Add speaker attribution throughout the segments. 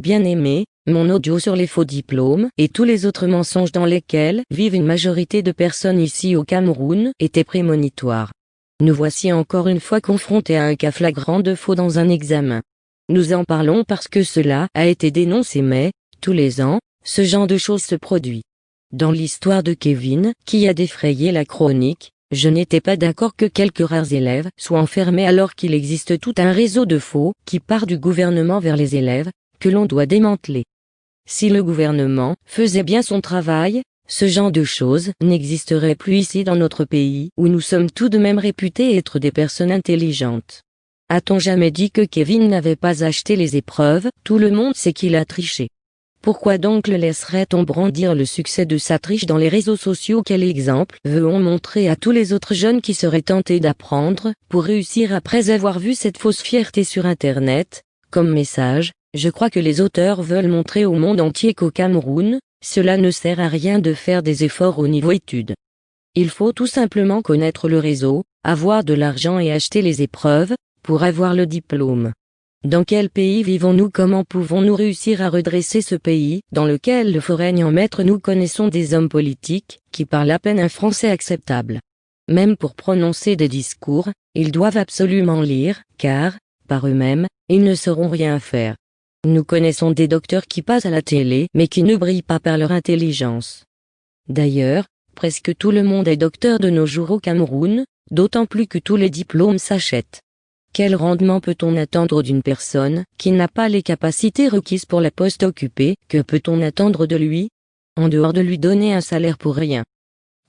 Speaker 1: Bien-aimé, mon audio sur les faux diplômes et tous les autres mensonges dans lesquels vivent une majorité de personnes ici au Cameroun était prémonitoire. Nous voici encore une fois confrontés à un cas flagrant de faux dans un examen. Nous en parlons parce que cela a été dénoncé mais, tous les ans, ce genre de choses se produit. Dans l'histoire de Kevin, qui a défrayé la chronique, je n'étais pas d'accord que quelques rares élèves soient enfermés alors qu'il existe tout un réseau de faux qui part du gouvernement vers les élèves, que l'on doit démanteler. Si le gouvernement faisait bien son travail, ce genre de choses n'existerait plus ici dans notre pays où nous sommes tout de même réputés être des personnes intelligentes. A-t-on jamais dit que Kevin n'avait pas acheté les épreuves? Tout le monde sait qu'il a triché. Pourquoi donc le laisserait-on brandir le succès de sa triche dans les réseaux sociaux? Quel exemple veut-on montrer à tous les autres jeunes qui seraient tentés d'apprendre pour réussir après avoir vu cette fausse fierté sur Internet? Comme message, je crois que les auteurs veulent montrer au monde entier qu'au Cameroun, cela ne sert à rien de faire des efforts au niveau études. Il faut tout simplement connaître le réseau, avoir de l'argent et acheter les épreuves, pour avoir le diplôme. Dans quel pays vivons-nous? Comment pouvons-nous réussir à redresser ce pays, dans lequel le faux règne en maître? Nous connaissons des hommes politiques, qui parlent à peine un français acceptable. Même pour prononcer des discours, ils doivent absolument lire, car, par eux-mêmes, ils ne sauront rien faire. Nous connaissons des docteurs qui passent à la télé mais qui ne brillent pas par leur intelligence. D'ailleurs, presque tout le monde est docteur de nos jours au Cameroun, d'autant plus que tous les diplômes s'achètent. Quel rendement peut-on attendre d'une personne qui n'a pas les capacités requises pour la poste occupée? Que peut-on attendre de lui, en dehors de lui donner un salaire pour rien?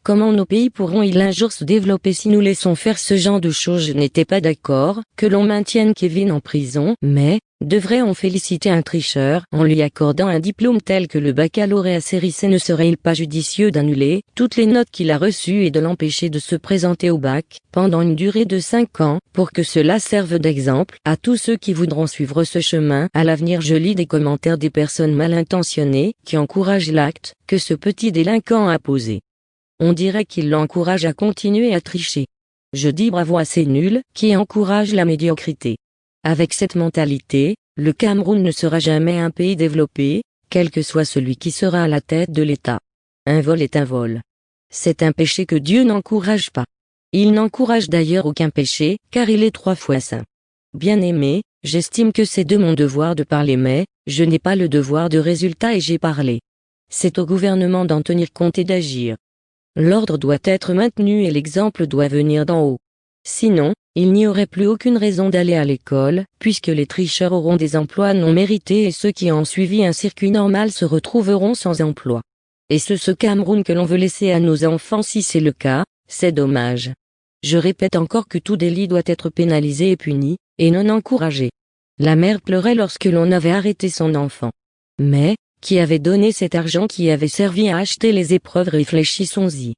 Speaker 1: Comment nos pays pourront-ils un jour se développer si nous laissons faire ce genre de choses? Je n'étais pas d'accord que l'on maintienne Kevin en prison, mais devrait-on féliciter un tricheur en lui accordant un diplôme tel que le baccalauréat série C? Ne serait-il pas judicieux d'annuler toutes les notes qu'il a reçues et de l'empêcher de se présenter au bac pendant une durée de 5 ans pour que cela serve d'exemple à tous ceux qui voudront suivre ce chemin? À l'avenir, je lis des commentaires des personnes mal intentionnées qui encouragent l'acte que ce petit délinquant a posé. On dirait qu'il l'encourage à continuer à tricher. Je dis bravo à ces nuls qui encouragent la médiocrité. Avec cette mentalité, le Cameroun ne sera jamais un pays développé, quel que soit celui qui sera à la tête de l'État. Un vol est un vol. C'est un péché que Dieu n'encourage pas. Il n'encourage d'ailleurs aucun péché, car il est 3 fois saint. Bien-aimé, j'estime que c'est de mon devoir de parler mais, je n'ai pas le devoir de résultat et j'ai parlé. C'est au gouvernement d'en tenir compte et d'agir. L'ordre doit être maintenu et l'exemple doit venir d'en haut. Sinon, il n'y aurait plus aucune raison d'aller à l'école, puisque les tricheurs auront des emplois non mérités et ceux qui ont suivi un circuit normal se retrouveront sans emploi. Et c'est ce Cameroun que l'on veut laisser à nos enfants. Si c'est le cas, c'est dommage. Je répète encore que tout délit doit être pénalisé et puni, et non encouragé. La mère pleurait lorsque l'on avait arrêté son enfant. Mais, qui avait donné cet argent qui avait servi à acheter les épreuves? Réfléchissons-y.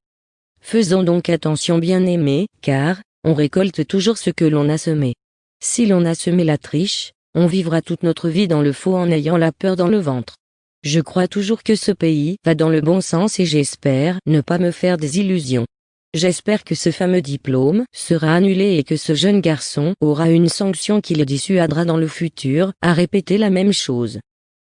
Speaker 1: Faisons donc attention, bien-aimés, car on récolte toujours ce que l'on a semé. Si l'on a semé la triche, on vivra toute notre vie dans le faux en ayant la peur dans le ventre. Je crois toujours que ce pays va dans le bon sens et j'espère ne pas me faire des illusions. J'espère que ce fameux diplôme sera annulé et que ce jeune garçon aura une sanction qui le dissuadera dans le futur à répéter la même chose.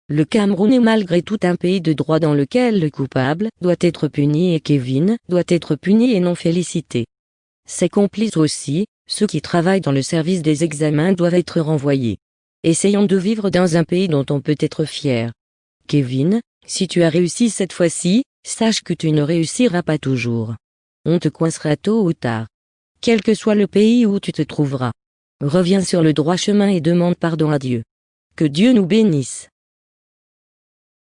Speaker 1: Le Cameroun est malgré tout un pays de droit dans lequel le coupable doit être puni et Kevin doit être puni et non félicité. Ses complices aussi, ceux qui travaillent dans le service des examens doivent être renvoyés. Essayons de vivre dans un pays dont on peut être fier. Kevin, si tu as réussi cette fois-ci, sache que tu ne réussiras pas toujours. On te coincera tôt ou tard. Quel que soit le pays où tu te trouveras. Reviens sur le droit chemin et demande pardon à Dieu. Que Dieu nous bénisse.